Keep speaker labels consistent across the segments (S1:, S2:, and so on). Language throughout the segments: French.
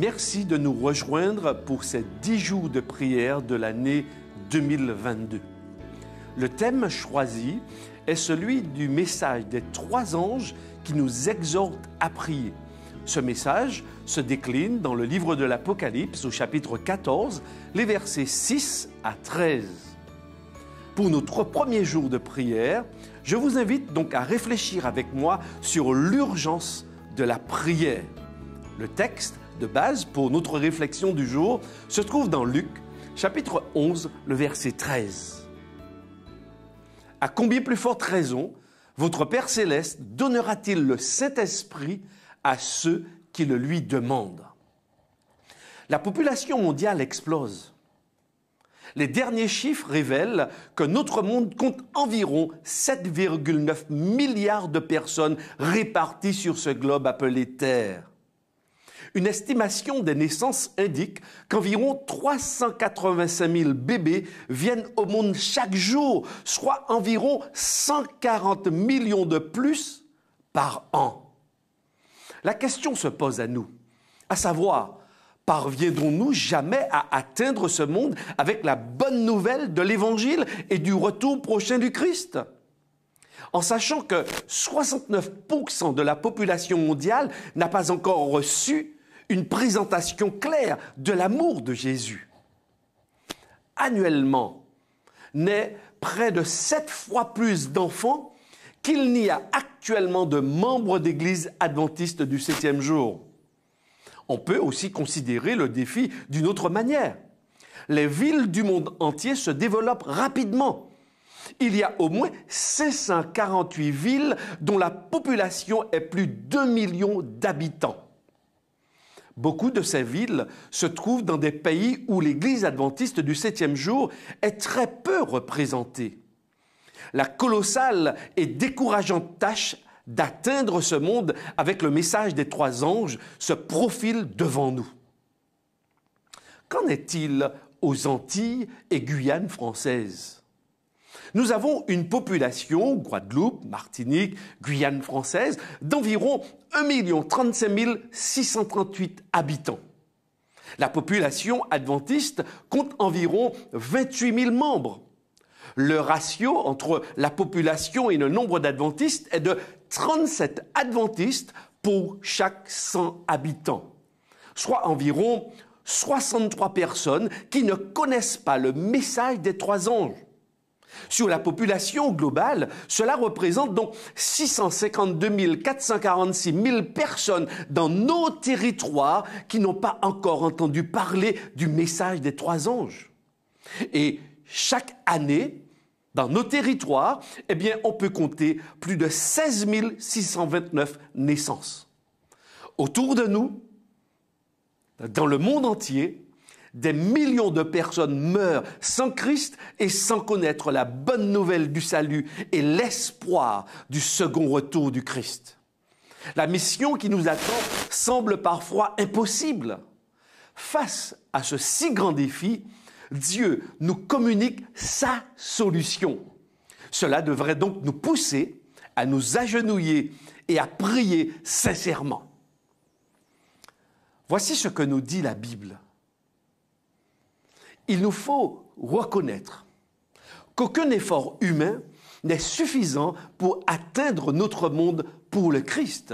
S1: Merci de nous rejoindre pour ces 10 jours de prière de l'année 2022. Le thème choisi est celui du message des 3 anges qui nous exhortent à prier. Ce message se décline dans le livre de l'Apocalypse au chapitre 14, les versets 6 à 13. Pour notre premier jour de prière, je vous invite donc à réfléchir avec moi sur l'urgence de la prière. Le texte de base pour notre réflexion du jour se trouve dans Luc, chapitre 11, le verset 13. À combien plus forte raison, votre Père céleste donnera-t-il le Saint-Esprit à ceux qui le lui demandent? La population mondiale explose. Les derniers chiffres révèlent que notre monde compte environ 7,9 milliards de personnes réparties sur ce globe appelé Terre. Une estimation des naissances indique qu'environ 385 000 bébés viennent au monde chaque jour, soit environ 140 millions de plus par an. La question se pose à nous, à savoir, parviendrons-nous jamais à atteindre ce monde avec la bonne nouvelle de l'Évangile et du retour prochain du Christ? En sachant que 69% de la population mondiale n'a pas encore reçu une présentation claire de l'amour de Jésus. Annuellement, naît près de 7 fois plus d'enfants qu'il n'y a actuellement de membres d'Église adventiste du 7e jour. On peut aussi considérer le défi d'une autre manière. Les villes du monde entier se développent rapidement. Il y a au moins 548 villes dont la population est plus d'1 million d'habitants. Beaucoup de ces villes se trouvent dans des pays où l'Église adventiste du 7e jour est très peu représentée. La colossale et décourageante tâche d'atteindre ce monde avec le message des 3 anges se profile devant nous. Qu'en est-il aux Antilles et Guyane françaises? Nous avons une population, Guadeloupe, Martinique, Guyane française, d'environ 1 035 638 habitants. La population adventiste compte environ 28 000 membres. Le ratio entre la population et le nombre d'adventistes est de 37 adventistes pour chaque 100 habitants, soit environ 63 personnes qui ne connaissent pas le message des 3 anges. Sur la population globale, cela représente donc 652 446 000 personnes dans nos territoires qui n'ont pas encore entendu parler du message des 3 anges. Et chaque année, dans nos territoires, on peut compter plus de 16 629 naissances. Autour de nous, dans le monde entier, des millions de personnes meurent sans Christ et sans connaître la bonne nouvelle du salut et l'espoir du second retour du Christ. La mission qui nous attend semble parfois impossible. Face à ce si grand défi, Dieu nous communique sa solution. Cela devrait donc nous pousser à nous agenouiller et à prier sincèrement. Voici ce que nous dit la Bible. Il nous faut reconnaître qu'aucun effort humain n'est suffisant pour atteindre notre monde pour le Christ.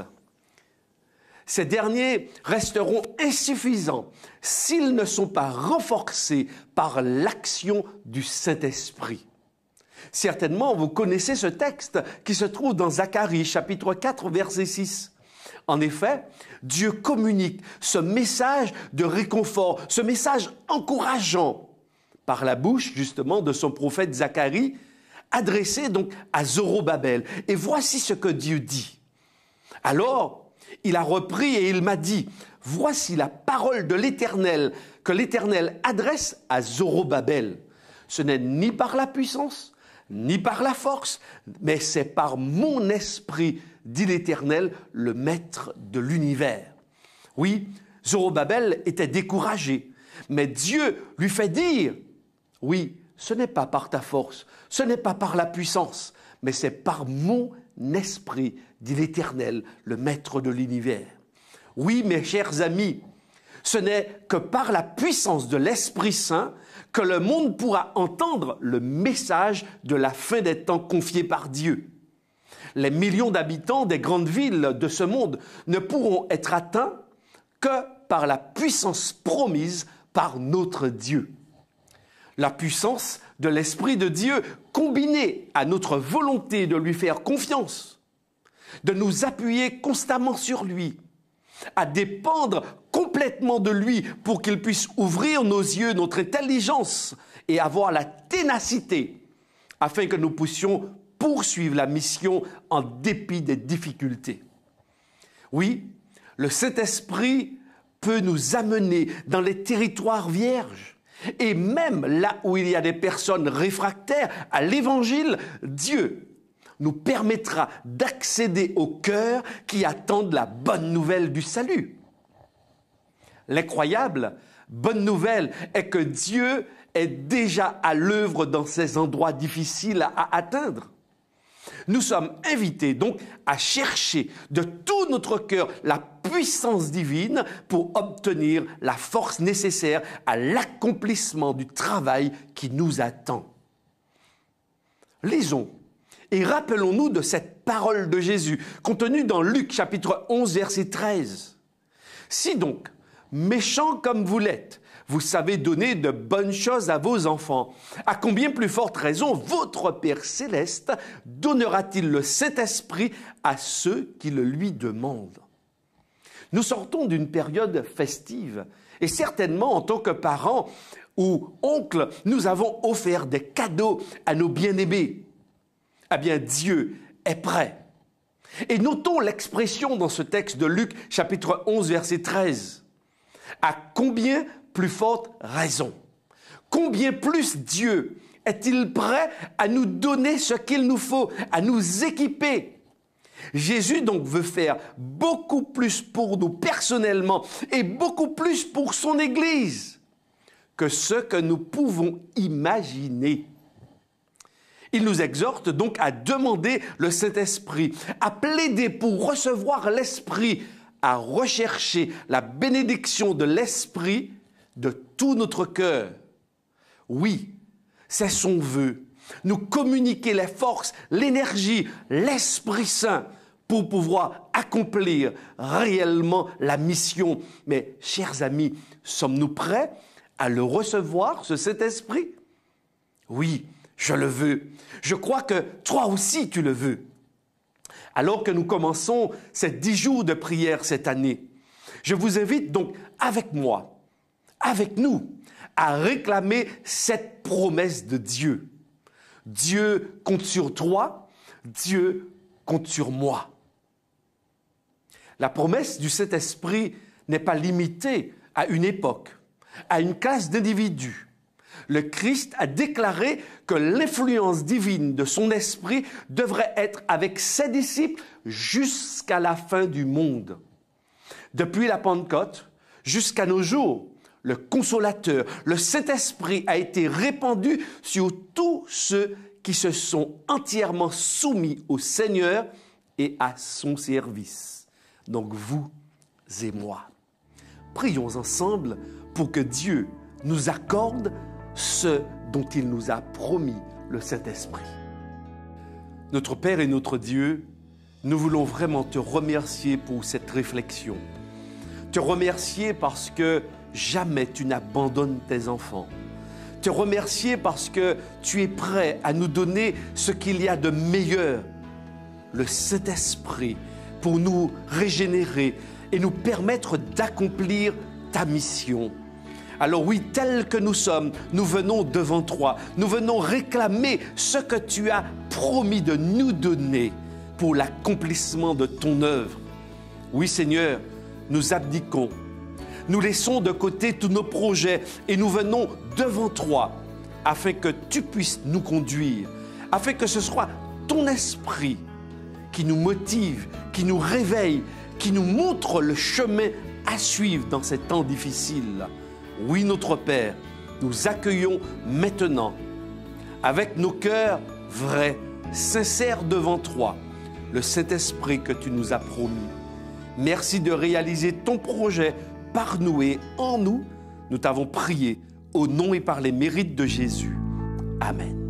S1: Ces derniers resteront insuffisants s'ils ne sont pas renforcés par l'action du Saint-Esprit. Certainement, vous connaissez ce texte qui se trouve dans Zacharie, chapitre 4, verset 6. En effet, Dieu communique ce message de réconfort, ce message encourageant par la bouche justement de son prophète Zacharie, adressé donc à Zorobabel. Et voici ce que Dieu dit. Alors, il a repris et il m'a dit, « Voici la parole de l'Éternel que l'Éternel adresse à Zorobabel. Ce n'est ni par la puissance, ni par la force, mais c'est par mon esprit, dit l'Éternel, le maître de l'univers. » Oui, Zorobabel était découragé, mais Dieu lui fait dire, « Oui, ce n'est pas par ta force, ce n'est pas par la puissance, mais c'est par mon esprit, dit l'Éternel, le maître de l'univers. » Oui, mes chers amis, Ce n'est que par la puissance de l'Esprit Saint que le monde pourra entendre le message de la fin des temps confié par Dieu. Les millions d'habitants des grandes villes de ce monde ne pourront être atteints que par la puissance promise par notre Dieu. La puissance de l'Esprit de Dieu combinée à notre volonté de lui faire confiance, de nous appuyer constamment sur lui, à dépendre complètement de lui pour qu'il puisse ouvrir nos yeux, notre intelligence et avoir la ténacité afin que nous puissions poursuivre la mission en dépit des difficultés. Oui, le Saint-Esprit peut nous amener dans les territoires vierges. Et même là où il y a des personnes réfractaires à l'Évangile, Dieu nous permettra d'accéder au cœur qui attendent la bonne nouvelle du salut. L'incroyable bonne nouvelle est que Dieu est déjà à l'œuvre dans ces endroits difficiles à atteindre. Nous sommes invités donc à chercher de tout notre cœur la puissance divine pour obtenir la force nécessaire à l'accomplissement du travail qui nous attend. Lisons et rappelons-nous de cette parole de Jésus contenue dans Luc chapitre 11 verset 13. « Si donc, méchants comme vous l'êtes, vous savez donner de bonnes choses à vos enfants, à combien plus forte raison votre Père céleste donnera-t-il le Saint-Esprit à ceux qui le lui demandent ?» Nous sortons d'une période festive et certainement en tant que parents ou oncles, nous avons offert des cadeaux à nos bien-aimés. Eh bien, Dieu est prêt. Et notons l'expression dans ce texte de Luc chapitre 11 verset 13. À combien plus forte raison, combien plus Dieu est-il prêt à nous donner ce qu'il nous faut, à nous équiper. Jésus donc veut faire beaucoup plus pour nous personnellement et beaucoup plus pour son Église que ce que nous pouvons imaginer. Il nous exhorte donc à demander le Saint-Esprit, à plaider pour recevoir l'Esprit, à rechercher la bénédiction de l'Esprit de tout notre cœur. Oui, c'est son vœu, nous communiquer les forces, l'énergie, l'Esprit Saint pour pouvoir accomplir réellement la mission. Mais, chers amis, sommes-nous prêts à le recevoir, ce Saint-Esprit? Oui, je le veux. Je crois que toi aussi tu le veux. Alors que nous commençons ces 10 jours de prière cette année, je vous invite donc avec moi, avec nous, à réclamer cette promesse de Dieu. Dieu compte sur toi, Dieu compte sur moi. La promesse du Saint-Esprit n'est pas limitée à une époque, à une classe d'individus. Le Christ a déclaré que l'influence divine de son esprit devrait être avec ses disciples jusqu'à la fin du monde. Depuis la Pentecôte jusqu'à nos jours, le Consolateur, le Saint-Esprit a été répandu sur tous ceux qui se sont entièrement soumis au Seigneur et à son service. Donc vous et moi. Prions ensemble pour que Dieu nous accorde ce dont il nous a promis, le Saint-Esprit. Notre Père et notre Dieu, nous voulons vraiment te remercier pour cette réflexion. Te remercier parce que jamais tu n'abandonnes tes enfants. Te remercier parce que tu es prêt à nous donner ce qu'il y a de meilleur, le Saint-Esprit, pour nous régénérer et nous permettre d'accomplir ta mission. Alors oui, tels que nous sommes, nous venons devant toi, nous venons réclamer ce que tu as promis de nous donner pour l'accomplissement de ton œuvre. Oui Seigneur, nous abdiquons, nous laissons de côté tous nos projets et nous venons devant toi afin que tu puisses nous conduire, afin que ce soit ton esprit qui nous motive, qui nous réveille, qui nous montre le chemin à suivre dans ces temps difficiles. Oui, notre Père, nous accueillons maintenant, avec nos cœurs vrais, sincères devant toi, le Saint-Esprit que tu nous as promis. Merci de réaliser ton projet par nous et en nous, nous t'avons prié au nom et par les mérites de Jésus. Amen.